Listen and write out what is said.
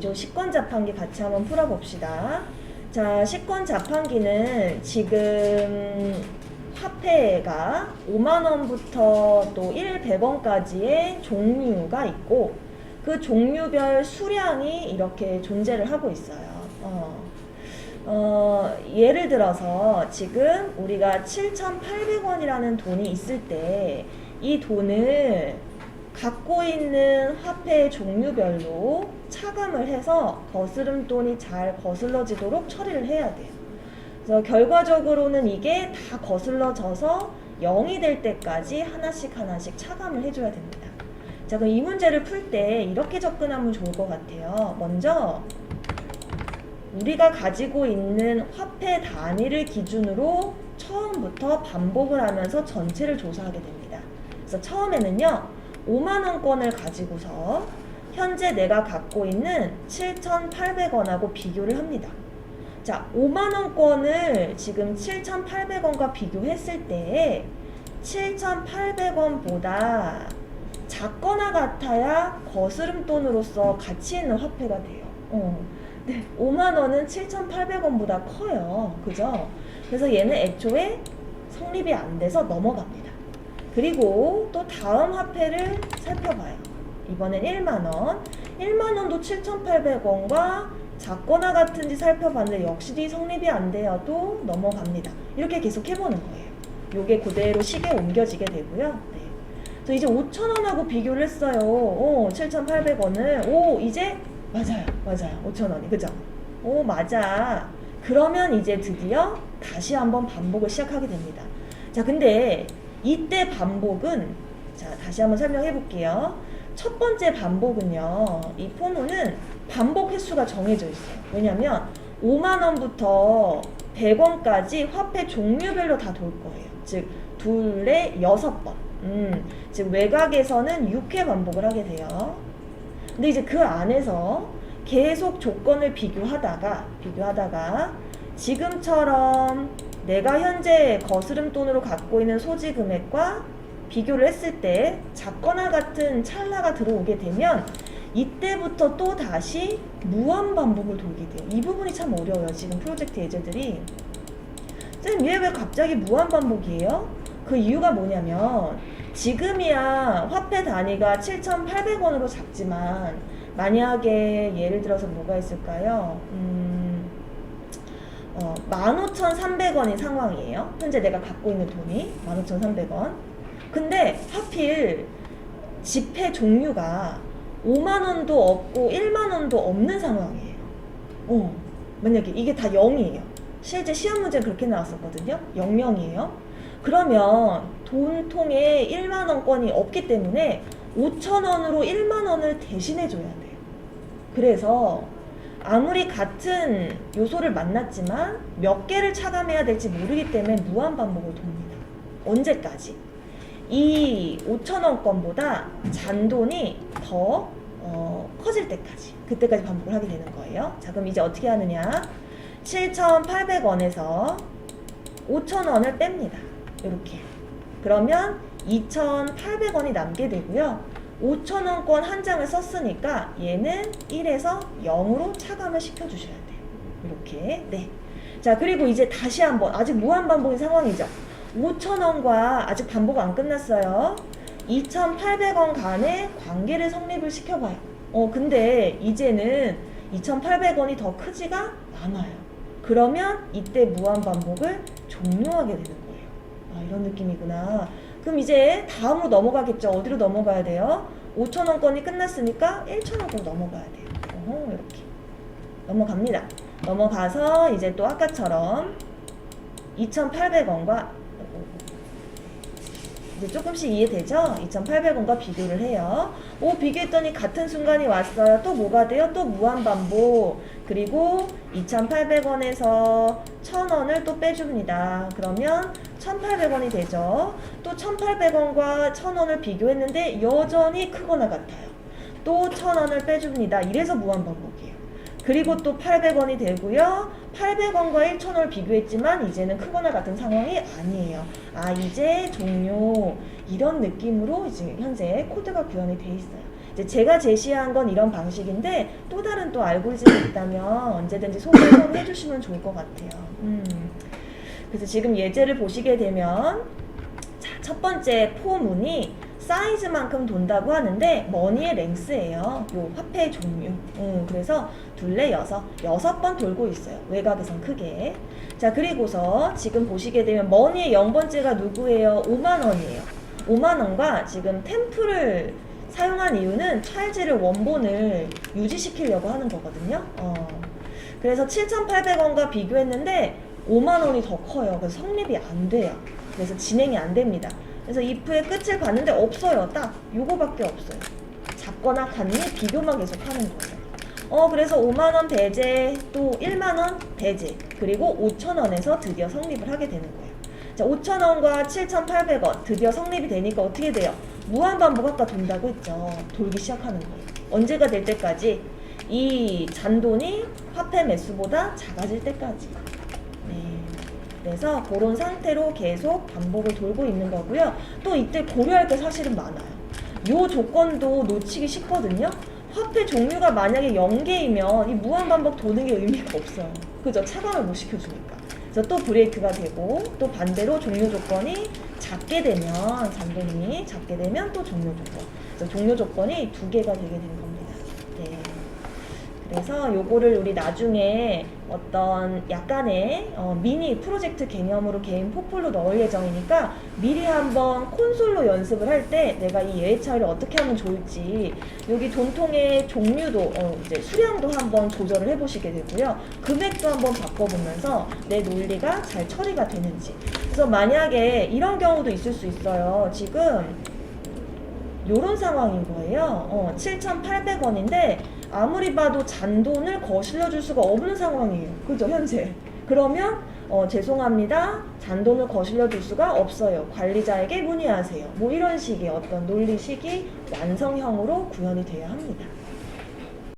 요 식권 자판기 같이 한번 풀어봅시다. 자, 식권 자판기는 지금 화폐가 5만원부터 또 100원까지의 종류가 있고 그 종류별 수량이 이렇게 존재를 하고 있어요. 예를 들어서 지금 우리가 7,800원이라는 돈이 있을 때 이 돈을 갖고 있는 화폐의 종류별로 차감을 해서 거스름돈이 잘 거슬러지도록 처리를 해야 돼요. 그래서 결과적으로는 이게 다 거슬러져서 0이 될 때까지 하나씩 차감을 해줘야 됩니다. 자, 그럼 이 문제를 풀 때 이렇게 접근하면 좋을 것 같아요. 먼저 우리가 가지고 있는 화폐 단위를 기준으로 처음부터 반복을 하면서 전체를 조사하게 됩니다. 그래서 처음에는요 5만원권을 가지고서 현재 내가 갖고 있는 7,800원하고 비교를 합니다. 자, 5만원권을 지금 7,800원과 비교했을 때 7,800원보다 작거나 같아야 거스름돈으로서 가치 있는 화폐가 돼요. 네, 5만원은 7,800원보다 커요. 그죠? 그래서 얘는 애초에 성립이 안 돼서 넘어갑니다. 그리고 또 다음 화폐를 살펴봐요. 이번엔 1만원. 1만원도 7,800원과 작거나 같은지 살펴봤는데 역시 성립이 안 돼도 넘어갑니다. 이렇게 계속 해보는 거예요. 요게 그대로 시계에 옮겨지게 되고요. 네. 그래서 이제 5,000원하고 비교를 했어요. 7,800원을. 오, 이제 맞아요. 5,000원이. 그죠? 오, 맞아. 그러면 이제 드디어 다시 한번 반복을 시작하게 됩니다. 자, 근데 이때 반복은, 자, 다시 한번 설명해 볼게요. 첫 번째 반복은요, 이 포문은 반복 횟수가 정해져 있어요. 왜냐면 5만원부터 100원까지 화폐 종류별로 다 돌 거예요. 즉, 둘에 6번. 즉, 외곽에서는 6회 반복을 하게 돼요. 근데 이제 그 안에서 계속 조건을 비교하다가 지금처럼 내가 현재 거스름돈으로 갖고 있는 소지 금액과 비교를 했을 때 작거나 같은 찰나가 들어오게 되면 이때부터 또 다시 무한 반복을 돌게 돼요. 이 부분이 참 어려워요. 지금 프로젝트 예제들이. 쌤, 얘 왜 갑자기 무한 반복이에요? 그 이유가 뭐냐면 지금이야 화폐 단위가 7,800원으로 작지만 만약에 예를 들어서 뭐가 있을까요? 15,300원인 상황이에요. 현재 내가 갖고 있는 돈이 15,300원. 근데 하필 지폐 종류가 5만원도 없고 1만원도 없는 상황이에요. 만약에 이게 다 0이에요. 실제 시험 문제는 그렇게 나왔었거든요. 00이에요. 그러면 돈통에 1만원권이 없기 때문에 5,000원으로 1만원을 대신해 줘야 돼요. 그래서 아무리 같은 요소를 만났지만 몇 개를 차감해야 될지 모르기 때문에 무한 반복을 돕니다. 언제까지? 이 5,000원권보다 잔돈이 더 커질 때까지, 그때까지 반복을 하게 되는 거예요. 자, 그럼 이제 어떻게 하느냐? 7,800원에서 5,000원을 뺍니다. 이렇게. 그러면 2,800원이 남게 되고요. 5,000원권 한 장을 썼으니까 얘는 1에서 0으로 차감을 시켜주셔야 돼요. 이렇게. 네. 자, 그리고 이제 다시 한번, 아직 무한 반복인 상황이죠. 5,000원과 아직 반복 안 끝났어요. 2,800원 간의 관계를 성립을 시켜봐요. 근데 이제는 2,800원이 더 크지가 않아요. 그러면 이때 무한 반복을 종료하게 되는 거예요. 아, 이런 느낌이구나. 그럼 이제 다음으로 넘어가겠죠. 어디로 넘어가야 돼요? 5,000원권이 끝났으니까 1,000원권 넘어가야 돼요. 이렇게 넘어갑니다. 넘어가서 이제 또 아까처럼 2,800원과 이제 조금씩 이해되죠? 2,800원과 비교를 해요. 비교했더니 같은 순간이 왔어요. 또 뭐가 돼요? 또 무한반복. 그리고 2,800원에서 1,000원을 또 빼줍니다. 그러면 1,800원이 되죠. 또 1,800원과 1,000원을 비교했는데 여전히 크거나 같아요. 또 1,000원을 빼줍니다. 이래서 무한반복이에요. 그리고 또 800원이 되고요. 800원과 1,000원을 비교했지만 이제는 크거나 같은 상황이 아니에요. 아, 이제 종료. 이런 느낌으로 이제 현재 코드가 구현이 돼 있어요. 이제 제가 제시한 건 이런 방식인데 또 다른 또 알고리즘이 있다면 언제든지 소개 서로 해주시면 좋을 것 같아요. 그래서 지금 예제를 보시게 되면 자, 첫 번째 포문이 사이즈만큼 돈다고 하는데 머니의 랭스예요. 요 화폐의 종류. 그래서 둘레 6번 돌고 있어요. 외곽에선 크게. 자, 그리고서 지금 보시게 되면 머니의 0번째가 누구예요? 5만원이에요. 5만원과 지금 템플을 사용한 이유는 찰지를 원본을 유지시키려고 하는 거거든요. 그래서 7,800원과 비교했는데 5만원이 더 커요. 그래서 성립이 안 돼요. 그래서 진행이 안 됩니다. 그래서 if의 끝을 봤는데 없어요. 딱 요거밖에 없어요. 작거나 같니 비교만 계속 하는 거예요. 그래서 5만원 배제, 또 1만원 배제, 그리고 5,000원에서 드디어 성립을 하게 되는 거예요. 자, 5,000원과 7,800원 드디어 성립이 되니까 어떻게 돼요? 무한반복 아까 돈다고 했죠. 돌기 시작하는 거예요. 언제가 될 때까지? 이 잔돈이 화폐 매수보다 작아질 때까지. 그래서 그런 상태로 계속 반복을 돌고 있는 거고요. 또 이때 고려할 게 사실은 많아요. 요 조건도 놓치기 쉽거든요. 화폐 종류가 만약에 0개이면 이 무한반복 도는 게 의미가 없어요. 그죠? 차감을 못 시켜주니까. 그래서 또 브레이크가 되고, 또 반대로 종료 조건이 작게 되면, 잔돈이 작게 되면 또 종료 조건. 그래서 종료 조건이 2개가 되게 되는 겁니다. 네. 그래서 요거를 우리 나중에 어떤 약간의 미니 프로젝트 개념으로 개인 포폴로 넣을 예정이니까 미리 한번 콘솔로 연습을 할 때 내가 이 예외 처리를 어떻게 하면 좋을지 여기 돈통의 종류도 이제 수량도 한번 조절을 해보시게 되고요. 금액도 한번 바꿔보면서 내 논리가 잘 처리가 되는지. 그래서 만약에 이런 경우도 있을 수 있어요. 지금 요런 상황인 거예요. 7,800원인데 아무리 봐도 잔돈을 거실러 줄 수가 없는 상황이에요. 그죠? 현재. 그러면 죄송합니다. 잔돈을 거실러 줄 수가 없어요. 관리자에게 문의하세요. 뭐 이런 식의 어떤 논리식이 완성형으로 구현이 되어야 합니다.